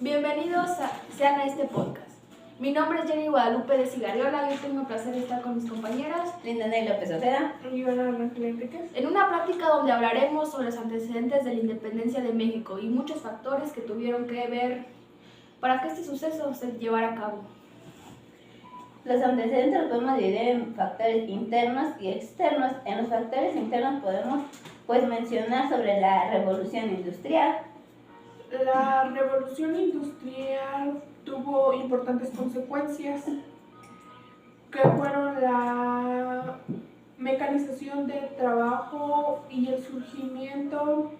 Sean a este podcast. Mi nombre es Jenny Guadalupe de Cigarriola y hoy tengo el placer de estar con mis compañeras Linda Ney López Ojeda y Ana Ángel Enríquez. en una plática donde hablaremos sobre los antecedentes de la independencia de México y muchos factores que tuvieron que ver para que este suceso se llevara a cabo. Los antecedentes los podemos dividir en factores internos y externos. En los factores internos podemos mencionar sobre la revolución industrial. La revolución industrial tuvo importantes consecuencias que fueron la mecanización del trabajo y el surgimiento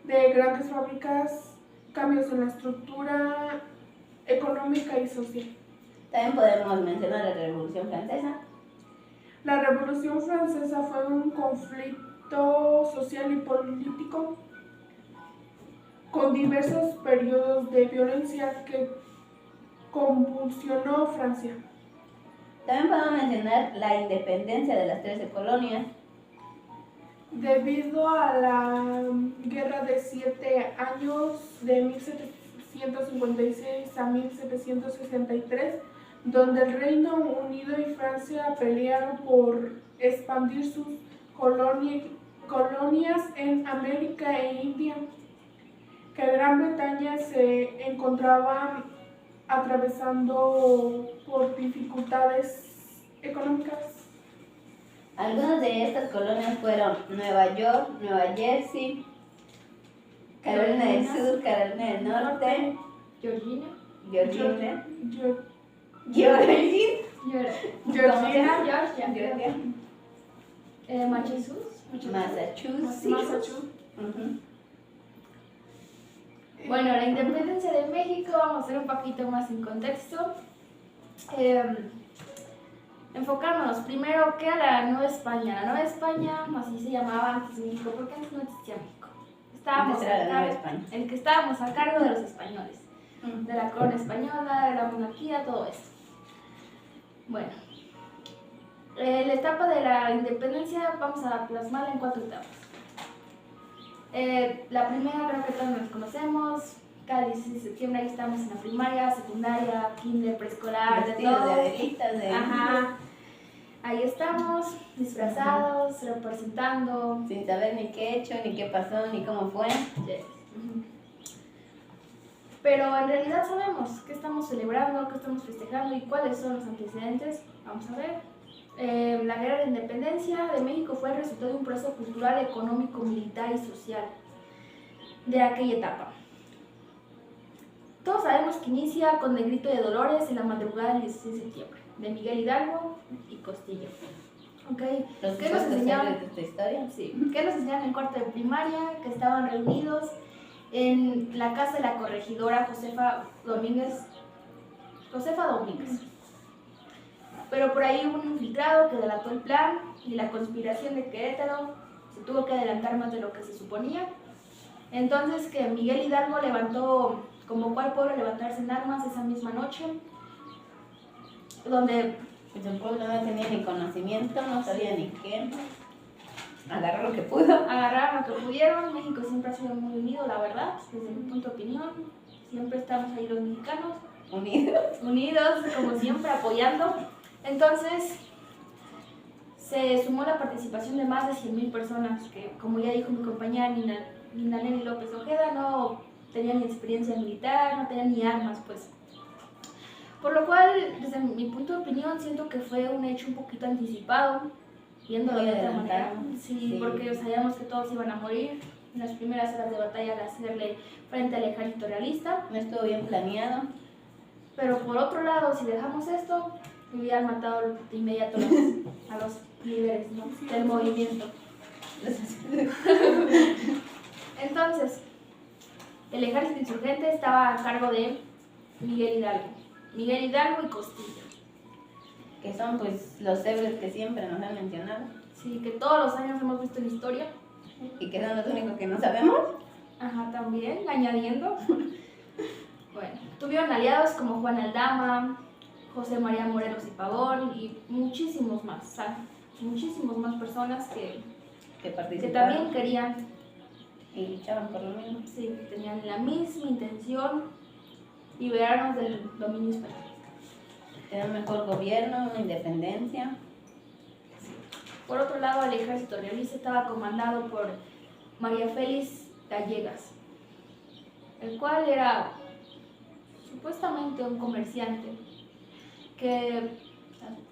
de grandes fábricas, cambios en la estructura económica y social. También podemos mencionar la Revolución Francesa. La Revolución Francesa fue un conflicto social y político con diversos periodos de violencia que convulsionó Francia. También podemos mencionar la independencia de las 13 colonias. Debido a la Guerra de 7 años de 1756 a 1763, donde el Reino Unido y Francia pelearon por expandir sus colonias en América e India, que Gran Bretaña se encontraba atravesando por dificultades económicas. Algunas de estas colonias fueron Nueva York, Nueva Jersey, Carolina del Sur, Carolina del Norte, Georgia, Massachusetts. Bueno, la independencia de México, vamos a hacer un poquito más en contexto. Enfocándonos primero, ¿qué era la Nueva España? La Nueva España, así se llamaba antes México, porque antes no existía México. El que estábamos a cargo de los españoles, de la corona española, de la monarquía, todo eso. Bueno, la etapa de la independencia vamos a plasmarla en 4 etapas. La primera creo que todos nos conocemos, cada 16 de septiembre ahí estamos en la primaria, secundaria, kinder, preescolar, de todo. De velitas, de... Ajá. Ahí estamos, disfrazados, representando. Sin saber ni qué he hecho, ni qué pasó, ni cómo fue. Yes. Pero en realidad sabemos qué estamos celebrando, qué estamos festejando y cuáles son los antecedentes. Vamos a ver. La guerra de independencia de México fue el resultado de un proceso cultural, económico, militar y social de aquella etapa. Todos sabemos que inicia con el grito de Dolores en la madrugada del 16 de septiembre, de Miguel Hidalgo y Costilla. ¿Okay? ¿Qué nos enseñaron de tu historia? Sí. ¿Qué nos enseñaron en cuarto de primaria? Que estaban reunidos en la casa de la corregidora Josefa Domínguez. Pero por ahí hubo un infiltrado que delató el plan y la conspiración de Querétaro se tuvo que adelantar más de lo que se suponía. Entonces que Miguel Hidalgo convocó al pueblo a levantarse en armas esa misma noche, donde pues el pueblo no tenía ni conocimiento, no sabía ni qué. Agarró lo que pudo. Agarraron lo que pudieron. México siempre ha sido muy unido, la verdad, desde mi punto de opinión. Siempre estamos ahí los mexicanos. Unidos, como siempre, apoyando. Entonces, se sumó la participación de más de 100,000 personas que, como ya dijo mi compañera Linda Ney López Ojeda, no tenían ni experiencia militar, no tenían ni armas, pues. Por lo cual, desde mi punto de opinión, siento que fue un hecho un poquito anticipado, viéndolo de otra manera. Sí, porque sabíamos que todos iban a morir en las primeras horas de batalla al hacerle frente al ejército realista. No estuvo bien planeado. Pero por otro lado, si dejamos esto, hubieran matado de inmediato a los líderes, ¿no?, del movimiento. Entonces, el ejército insurgente estaba a cargo de Miguel Hidalgo y Costilla. Que son pues los héroes que siempre nos han mencionado. Sí, que todos los años hemos visto en la historia. Y que son los únicos que no sabemos. Ajá, también, añadiendo. Bueno, tuvieron aliados como Juan Aldama, José María Morelos y Pavón y muchísimos más, ¿sabes? Muchísimos más personas que también querían y luchaban por lo mismo. Sí, tenían la misma intención liberarnos del dominio español. Tener un mejor gobierno, una independencia. Por otro lado, el ejército realista estaba comandado por María Félix Gallegas, el cual era supuestamente un comerciante, que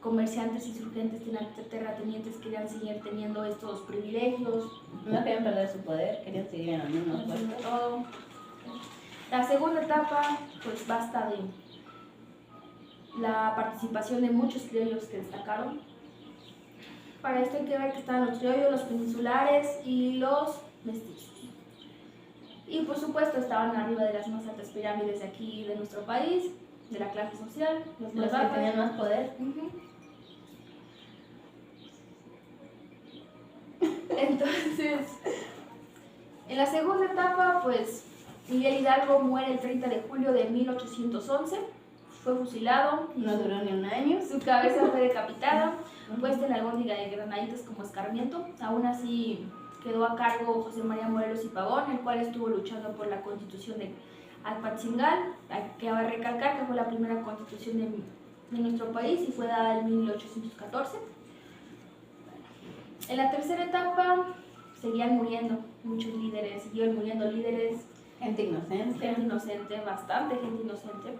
comerciantes insurgentes, terratenientes querían seguir teniendo estos privilegios. No querían perder su poder, querían seguir en los mismos puestos. Todo. La segunda etapa, pues basta de la participación de muchos criollos que destacaron. Para esto hay que ver que estaban los criollos, los peninsulares y los mestizos. Y por supuesto estaban arriba de las más altas pirámides de aquí, de nuestro país, de la clase social, Los que tenían más poder. Entonces, en la segunda etapa, pues Miguel Hidalgo muere el 30 de julio de 1811, fue fusilado, No duró ni un año. su cabeza fue decapitada, puesta en la alhóndiga de granaditas como escarmiento. Aún así quedó a cargo José María Morelos y Pavón, el cual estuvo luchando por la constitución de Apatzingán. Hay que recalcar que fue la primera constitución de nuestro país y fue dada en 1814. En la tercera etapa seguían muriendo muchos líderes, siguieron muriendo líderes, Gente inocente. gente inocente, bastante gente inocente.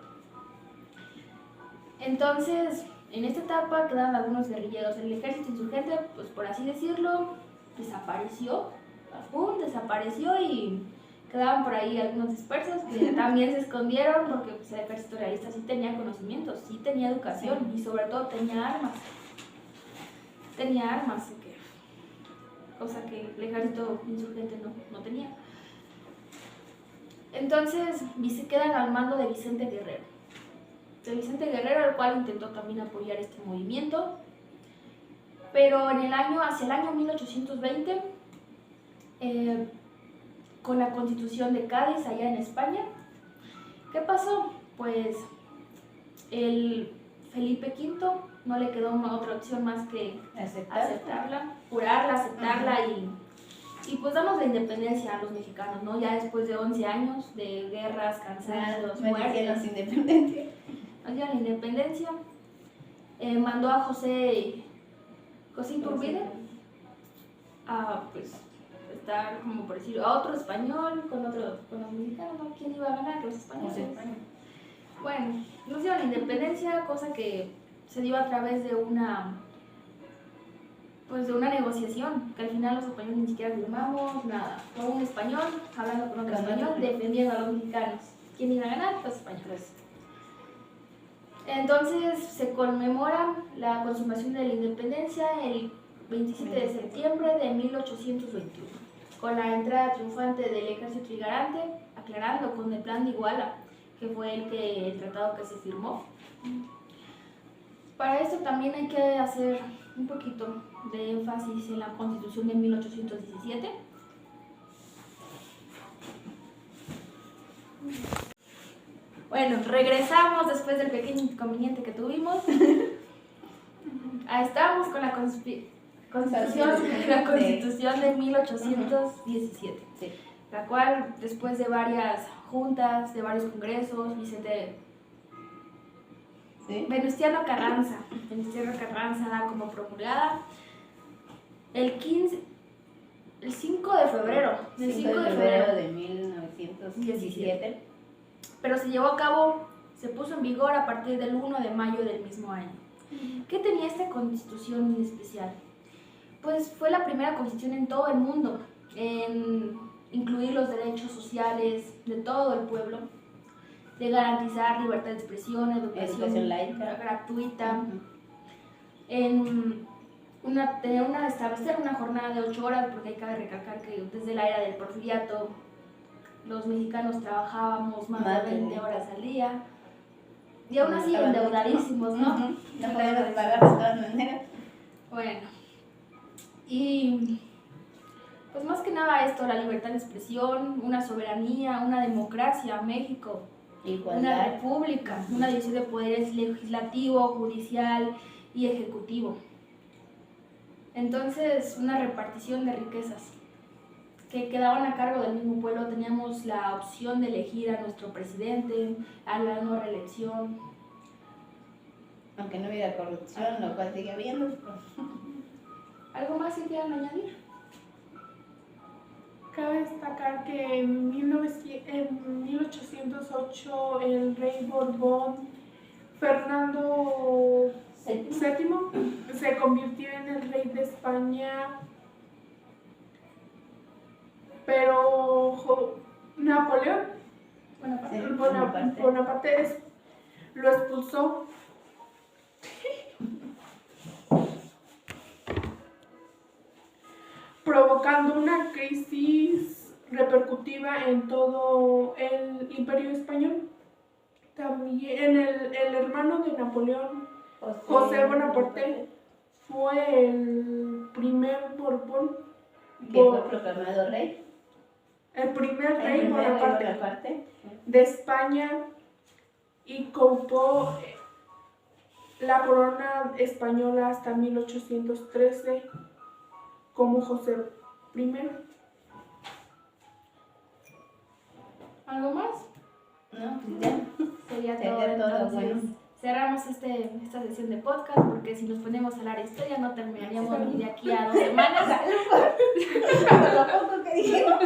Entonces, en esta etapa quedaron algunos guerrilleros. El ejército insurgente, pues por así decirlo, desapareció. ¡Pum! Desapareció y quedaban por ahí algunos dispersos que también se escondieron porque pues, el ejército realista sí tenía conocimientos, sí tenía educación y sobre todo tenía armas. Tenía armas, cosa que el ejército insurgente no tenía. Entonces se quedan al mando de Vicente Guerrero. El cual intentó también apoyar este movimiento. Pero hacia el año 1820, con la Constitución de Cádiz allá en España, ¿qué pasó? Pues el Felipe V no le quedó otra opción más que aceptarla, jurarla, aceptarla y pues damos la independencia a los mexicanos, ¿no? Ya después de 11 años de guerras, cansados, muertes. Nos independencia. Nos dieron la independencia. Mandó a José Iturbide a pues estar, como por decirlo, a otro español con los mexicanos, ¿no? ¿Quién iba a ganar? Los españoles. Bueno, nos dieron la independencia, cosa que se dio a través de una negociación, que al final los españoles ni siquiera firmamos nada. Fue un español hablando con otro español, defendiendo a los mexicanos. ¿Quién iba a ganar? Los españoles. Entonces se conmemora la consumación de la independencia el 27 de septiembre de 1821, con la entrada triunfante del ejército trigarante, aclarando con el plan de Iguala, que fue el tratado que se firmó. Para esto también hay que hacer un poquito de énfasis en la Constitución de 1817. Bueno, regresamos después del pequeño inconveniente que tuvimos. Estamos con la Constitución de 1817, Sí. la cual después de varias juntas, de varios congresos, Venustiano Carranza da como promulgada el 5 de febrero. El 5 de febrero de 1917. Pero se llevó a cabo, se puso en vigor a partir del 1 de mayo del mismo año. ¿Qué tenía esta constitución en especial? Pues fue la primera constitución en todo el mundo en incluir los derechos sociales de todo el pueblo, de garantizar libertad de expresión, educación laica gratuita, establecer una jornada de 8 horas, porque hay que recalcar que desde la era del porfiriato los mexicanos trabajábamos más de 20 horas al día y aún así endeudadísimos, ¿no? No podíamos pagar de todas maneras. Bueno, y pues más que nada esto, la libertad de expresión, una soberanía, una democracia, México, Igualdad. una república, una división de poderes legislativo, judicial y ejecutivo. Entonces, una repartición de riquezas. que quedaban a cargo del mismo pueblo, teníamos la opción de elegir a nuestro presidente, a la no reelección. Aunque no hubiera corrupción, lo cual sigue habiendo. ¿Algo más que quieran añadir? Cabe destacar que en 1808 el rey Borbón Fernando VII se convirtió en el rey de España, pero Napoleón Bonaparte lo expulsó. Provocando una crisis repercutiva en todo el Imperio Español. También el hermano de Napoleón, José Bonaparte, fue el primer Borbón. Que fue proclamado rey. El primer rey Bonaparte de España, y ocupó la corona española hasta 1813 como José I. ¿Algo más? No, pues ya. Sería Sería todo. todo, Entonces, bueno. cerramos esta sesión de podcast porque si nos ponemos a hablar de historia no terminaríamos ni de aquí a 2 semanas. Lo poco que dijimos.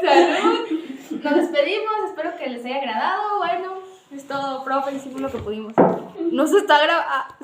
¡Salud! Nos despedimos, espero que les haya agradado. Bueno, es todo, profe, hicimos lo que pudimos. Nos está grabando.